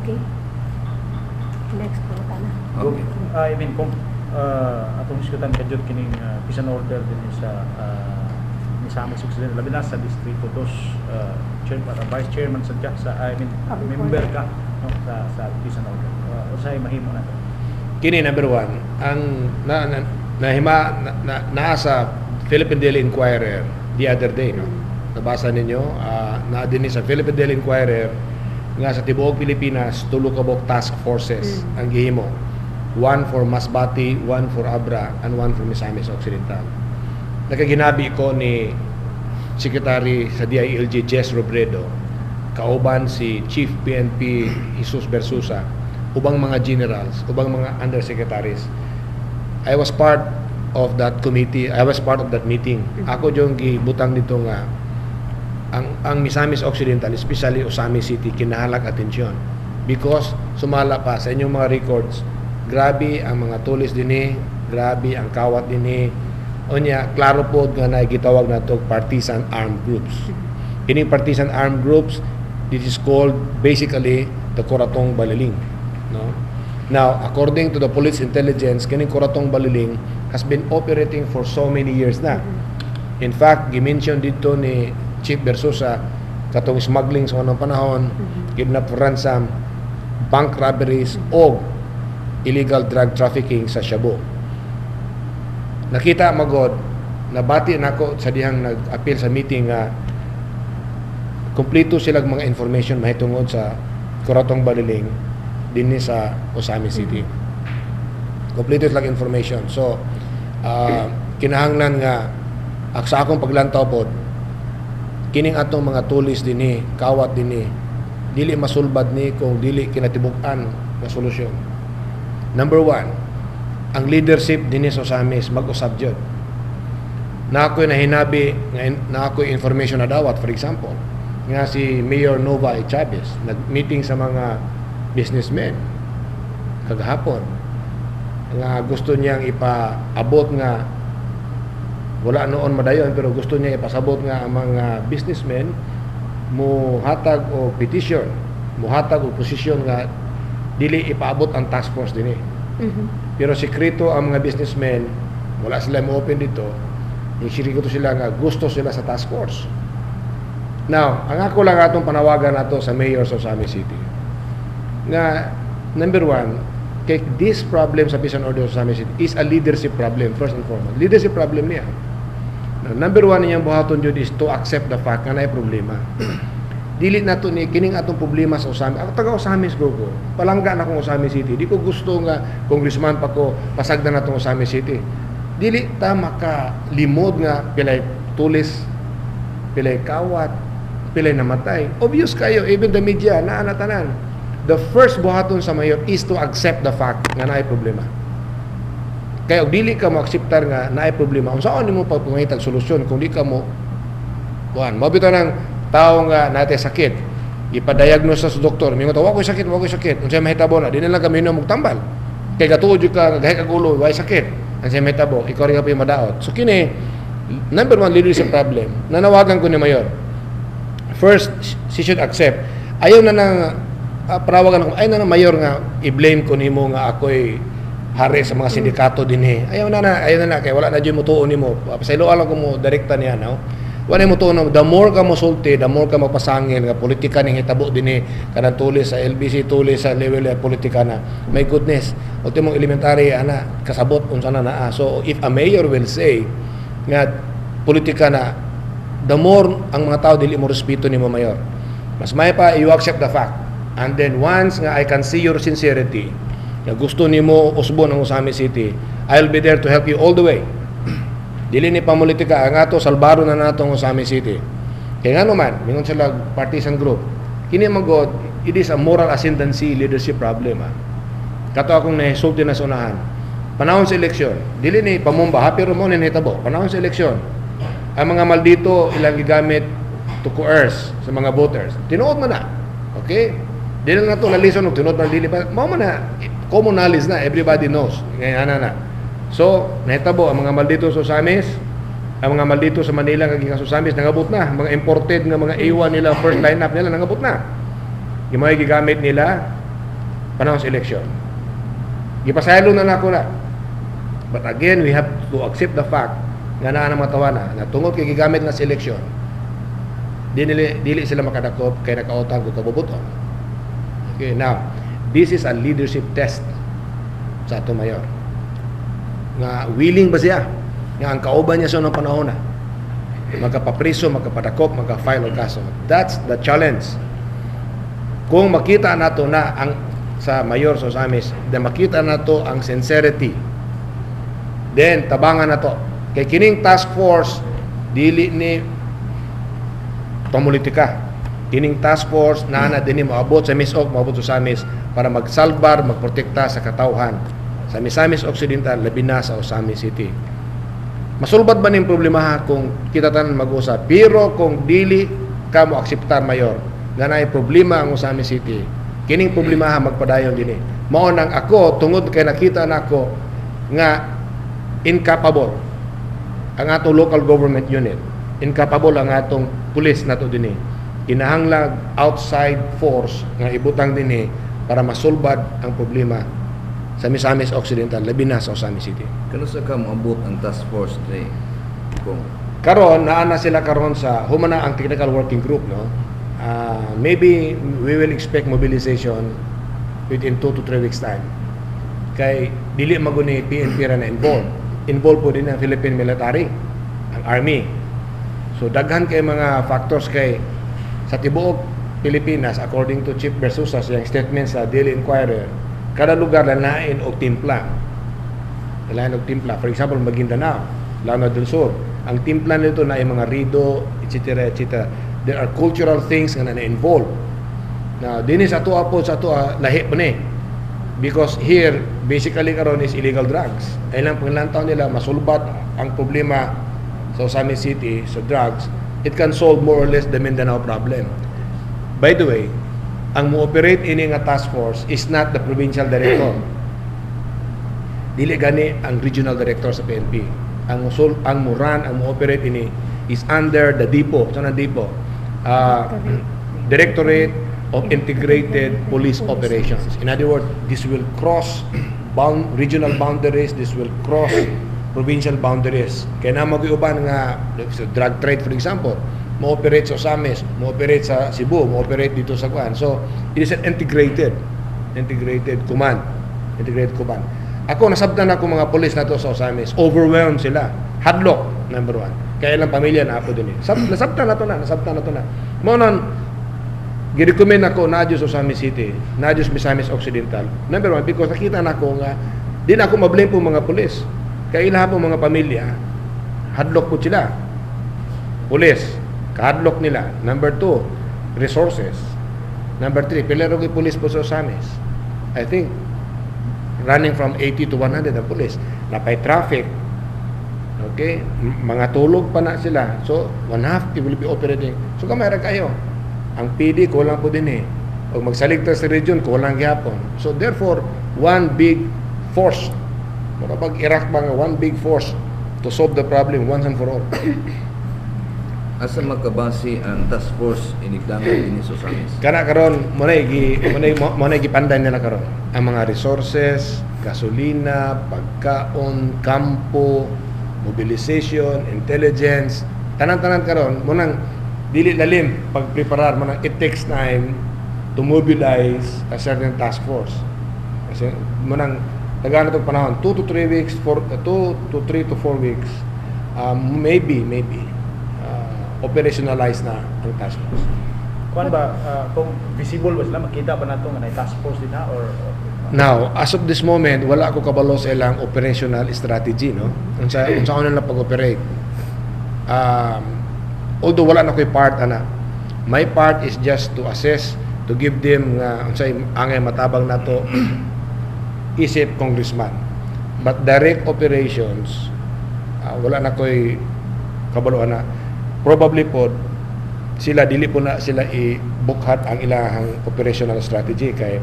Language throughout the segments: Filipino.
Okay. Next po na. Okay. I mean kung atong diskutan kadjud kining peace and order din sa ni Samis Occidental labi na sa distrito 2 chair para vice chairman sa member ka no, sa peace and order. Usay mahimo na. Kini number one, ang nasa Philippine Daily Inquirer the other day, no? Nabasa ninyo, na din sa Philippine Daily Inquirer nga sa tibuok Pilipinas, tulo ka bok task forces ang gihimo. One for Masbate, one for Abra, and one for Misamis Occidental. Nakaginabi ko ni Secretary sa DILG Jess Robredo, kauban si Chief PNP Jesus Bersusa, ubang mga generals, ubang mga undersecretaries. I was part of that committee, I was part of that meeting. Ako yung gibutang dito nga ang Misamis Occidental, especially Osamis City, kinahalag atensyon because sumala pa sa inyong mga records, grabe ang mga tulis dinhi, grabe ang kawat dinhi. Onya, klaro po nga na gitawag na to partisan armed groups. Kining partisan armed groups, this is called basically the Coratong Baliling. No? Now, according to the police intelligence, kining Coratong Baliling has been operating for so many years na. In fact, gimension dito ni Chief Bersusa katong smuggling sa unang panahon, kidnap for ransom, bank robberies o illegal drug trafficking sa Shabu. Nakita magod, nabati nako sa dihang nag-appeal sa meeting nga kumpleto silang mga information mahitungod sa Coratong Baliling dinhi sa Osamis City. Kumpleto silang information. So, kinahanglan nga sa akong paglantaw pod, kining atong mga tulis dinhi, kawat dinhi, dili masulbad ni kung dili kinatibuk-an nga solusyon. Number one, ang leadership dinhi sa Osamis mag-usab jud. Na ako'y nahinabi, na ako'y information na dawat, for example, nga si Mayor Nova Chavez nag-meeting sa mga businessmen kagahapon nga gusto niyang ipaabot nga wala noon madayon pero gusto niya ipasabot nga ang mga businessmen mo hatag o petition, mo hatag o posisyon nga dili ipaabot ang task force dinhi. Pero sekreto ang mga businessmen, wala sila mo open dito. Yung sekreto sila nga gusto sila sa task force. Now, ang ako lang atong panawagan nato sa mayor sa Osamis City nga number one, kay this problem sa peace and order sa Osamis City is a leadership problem first and foremost. Leadership problem niya. Number one niyang buhaton jud is to accept the fact nga naay problema. Dili nato ni kining atong problema sa Osamis. Ako taga Osamis ko. Palangga na akong Osamis City. Di ko gusto nga congressman pa ko pasagdan natong Osamis City. Dili ta makalimod nga pilay tulis, pilay kawat, pilay namatay. Obvious kayo, even the media naa na tanan. The first buhaton sa mayor is to accept the fact nga naay problema. Kaya dili ka mo akseptar nga naay problema. Unsaon nimo pagpangitag solusyon kung di ka mo kuan, mabito nang tao nga natay sakit. Ipa-diagnose sa doktor, mingon wa ko'y sakit, wa ko'y sakit. Unsay mahitabo na, di na lang kami mo tambal. Kay gatuod jud ka gahi ka ulo, way sakit. Unsay mahitabo, ikaw rin ka madaot. So kini number one leadership problem. Nanawagan ko ni mayor. First, she should accept. Ayaw na nang parawagan ako, ay na mayor nga i-blame ko nimo nga ako'y hari sa mga sindikato dinhi. Ayaw na kay wala na jud mo tuon nimo. Pasaylo lang ko mo direkta niya no. Wala mo tuon, the more ka mo sulti, the more ka magpasangil nga politika ning hitabo dinhi kanang tulis sa LBC, tulis sa level of politika na. My goodness, ultimong elementary ana kasabot unsa na naa. So if a mayor will say nga politika na, the more ang mga tao dili mo respeto nimo mayor. Mas may pa you accept the fact. And then once nga I can see your sincerity, nga gusto nimo usbon ang Osamis City, I'll be there to help you all the way. Dili ni pamulitika ang ato salbaro na nato ang Osamis City. Kaya nga naman, mingon sila partisan group. Kini magod, it is a moral ascendancy leadership problem. Kato akong nahisulti na sa unahan. Panahon sa eleksyon, dili ni pamumba, pero mo ni hitabo. Panahon sa eleksyon, ang mga maldito ilang gigamit to coerce sa mga voters. Tinuod man na. Okay? Dili na to nalison og tinuod man dili pa. Mao man na common knowledge na, everybody knows. Ngayon na. So, nahitabo ang mga maldito sa Osamis, ang mga maldito sa Manila nga gikan sa Osamis nangabot na, mga imported nga mga A1 nila first lineup nila nangabot na. Yung mga gigamit nila panahon sa election. Gipasaylo na nako na. But again, we have to accept the fact nga naa na matawa na tungod kay gigamit na sa election, dili sila makadakop kay nakautang ko kabubuton. Okay, now, this is a leadership test sa ato mayor. Nga willing ba siya nga ang kauban niya sa unang panahon na magkapapriso, magkapadakop, magka-file o kaso. That's the challenge. Kung makita nato na ang sa mayor sa Osamis, then makita nato ang sincerity, then tabangan nato kay kining task force dili ni pamulitika. Kining task force na dinhi moabot sa Misok, moabot sa Osamis para magsalbar, magprotekta sa katawhan sa Misamis Occidental, labi na sa Osamis City. Masulbad ba ning problema kung kita tanan mag-usap? Pero kung dili ka mo akseptar mayor nga naay problema ang Osamis City, kining problema magpadayon dinhi. Mao nang ako tungod kay nakita nako nga incapable ang atong local government unit, incapable ang atong pulis nato dinhi. Kinahanglan outside force nga ibutang dinhi para masulbad ang problema sa Misamis Occidental, labi na sa Osamis City. Kano sa ka moabot ang task force today? Kung Karon naa na sila karon sa humana ang technical working group, no. Maybe we will expect mobilization within 2 to 3 weeks time. Kay dili maguni PNP ra na involved. Involved po din ang Philippine military, ang army. So daghan kay mga factors kay sa tibuok Pilipinas, according to Chief Versusa sa statement sa Daily Inquirer, kada lugar lain og timpla. Lain og timpla. For example, Maguindanao, Lanao del Sur. Ang timpla nito na ay mga rido, etc. etc. There are cultural things nga na-involve. Now, dinis ato po sa ato lahi pa ni. Because here, basically karon is illegal drugs. Ay lang panglantaw nila masulbat ang problema sa Osamis City sa drugs. It can solve more or less the Mindanao problem. By the way, ang mo-operate ini nga task force is not the provincial director. Dili gani ang regional director sa PNP. Ang mo-run, ang mo-operate ini is under the DIPO. So na DIPO? Directorate of Integrated Police Operations. In other words, this will cross regional boundaries, this will cross provincial boundaries. Kaya na mag-iuban nga drug trade, for example, mo-operate sa Osamis, mo-operate sa Cebu, mo-operate dito sa Kuan. So, it is an integrated command. Ako, nasabtan ako mga polis na to sa Osamis. Overwhelmed sila. Hadlock, number 1. Kaya ilang pamilya na ako din. Nasabtan na to na. Monon, gi-recommend ako na sa Osamis City, na Misamis Occidental. Number 1, because nakita na ako nga, di na ako mablame po mga polis. Kaya ilang po mga pamilya, hadlock po sila. Polis. Kahadlock nila. Number 2, resources. Number 3, pilero kay police po sa Osamis. I think, running from 80 to 100 ang police. Napay traffic. Okay? Mga tulog pa na sila. So, 1/2 it will be operating. So, kamera kayo. Ang PD, kulang po din eh. O magsaligtas sa region, kulang gyapon. So, therefore, one big force. Pag Iraq ba nga, one big force to solve the problem once and for all. asa magkabase ang task force inigdangan dinhi sa Osamis? Kana karon mo na gipanday nila karon ang mga resources, gasolina, pagkaon, kampo, mobilization, intelligence, tanan-tanan karon mo nang dili lalim pagpreparar mo nang it takes time to mobilize a certain task force. Kasi mo nang tagana tong panahon 2 to 3 weeks, 2 to 3 to 4 weeks. Maybe operationalize na ang task force. Kuan ba kung visible ba sila makita ba nato nga na task force din na or Now, as of this moment, wala ako kabalo sa ilang operational strategy, no? Unsa ako na pag-operate. Although wala na ko'y part, my part is just to assess, to give them unsay angay matabang nato isip congressman. But direct operations, wala na ko'y kabalo probably po sila dili po na sila i-bukhat ang ilahang operational strategy kay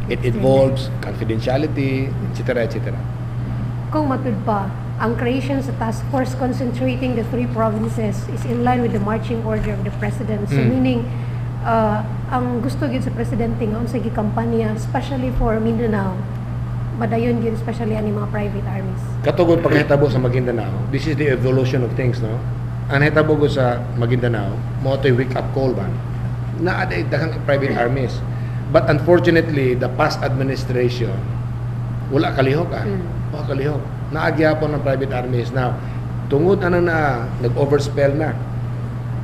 it involves confidentiality, etc. etc. Kung matud pa, ang creation sa task force concentrating the 3 provinces is in line with the marching order of the President. So meaning, ang gusto gyud sa presidente nga unsay gikampanya especially for Mindanao. Madayon gyud especially ani mga private armies. Katugod pagkahitabo sa Maguindanao, this is the evolution of things, no? Ang hitabo ko sa Maguindanao, mo to'y wake up call ba? Na aday daghang private armies. But unfortunately, the past administration wala kalihok Wala kalihok. Naagyapon ng private armies. Now, tungod na nag-overspell na.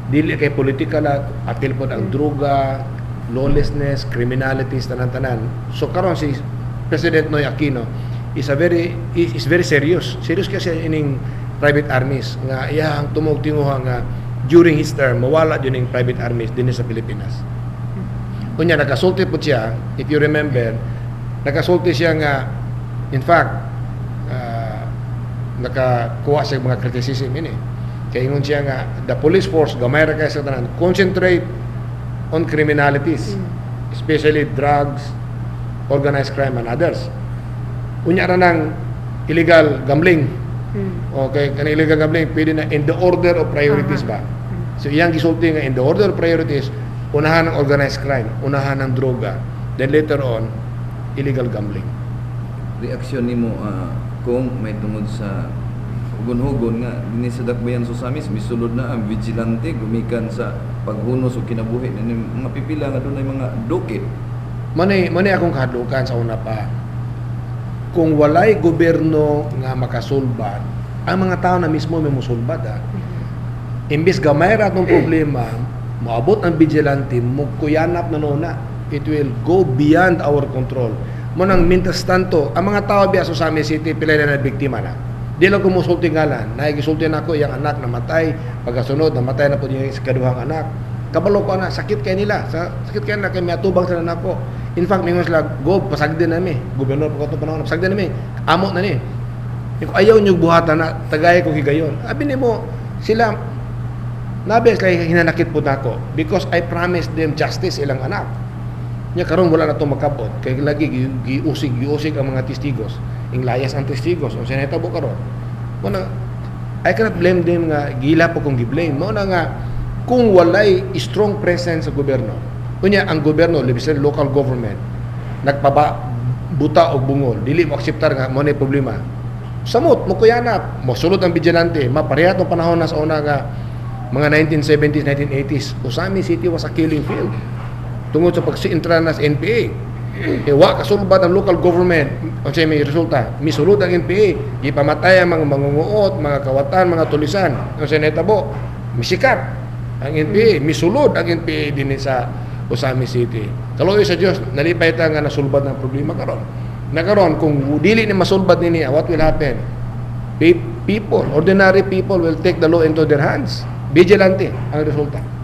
Dili kay political atil po ang droga, lawlessness, criminalities tanan-tanan. So karon si President Noy Aquino is very serious. Serious kasi ining private armies nga iyang tumugtinguha nga during his term mawala yun yung private armies din sa Pilipinas. Kunya nakasulti po siya, if you remember, nakasulti siya nga in fact nakakuha siya mga criticism ini. Kaya ingon siya nga the police force gamay ra kay sa tanan concentrate on criminalities, especially drugs, organized crime and others. Unya ra nang illegal gambling. Okay, kanang illegal gambling pwede na in the order of priorities ba. So iyang gisulti nga in the order of priorities, unahan ang organized crime, unahan ang droga, then later on illegal gambling. Reaksyon nimo kung may tungod sa hugon-hugon nga dinhi sa dakbayan Sosamis misulod na ang vigilante gumikan sa paghunos o kinabuhi ni mga pipila nga dunay mga dokit. Manay akong kahadlukan sa una pa. Kung walay gobyerno nga makasulbat, ang mga tao na mismo may musulbat. Imbis gamay ra atong problema, moabot ang vigilante, mukuyanap na nuna. It will go beyond our control. Munang mintas tanto, ang mga tao biya sa Sami City, pila na biktima na. Di lang kumusulti ngalan. Naigisulti na ako, yung anak namatay. Pagkasunod, namatay na po yung ikaduhang anak. Kabalo ko na, sakit kayo nila. Sakit kayo na, kaya may atubang sila na po. In fact, mingon sila, go, pasagdin na mi. Gobernador po ito panahon, pasagdin na mi. Amot na ni. Kung ayaw nyo buhatan na, tagay ko higayon. Abi ni mo, sila, nabes kay hinanakit po na ako. Because I promised them justice ilang anak. Nya karon wala na to makabot kay lagi giusig ang mga testigos inglayas ang testigos o sinahitabo karon mo na I cannot blame them nga gila po kung gi-blame mo na nga kung walay strong presence sa gobyerno kunya ang gobyerno lebisan local government nagpaba buta og bungol dili mo akseptar nga mo na problema samot mo kuyanap mo sulod ang vigilante mapareha tong panahon na sa una nga mga 1970s 1980s Usami City was a killing field tungod sa pagsiintra na sa NPA. Wa kasulbat ang local government. Unsay may resulta? Misulod ang NPA. Gipamatay ang mga mangunguot, mga kawatan, mga tulisan. Unsay nahitabo? Misikat ang NPA. Misulod ang NPA din sa Usami City. Kaloy sa Dios, nalipay ta nga nasulbad ng problema karon. Nakaron kung dili ni masulbad nini, what will happen? Ordinary people will take the law into their hands. Vigilante ang resulta.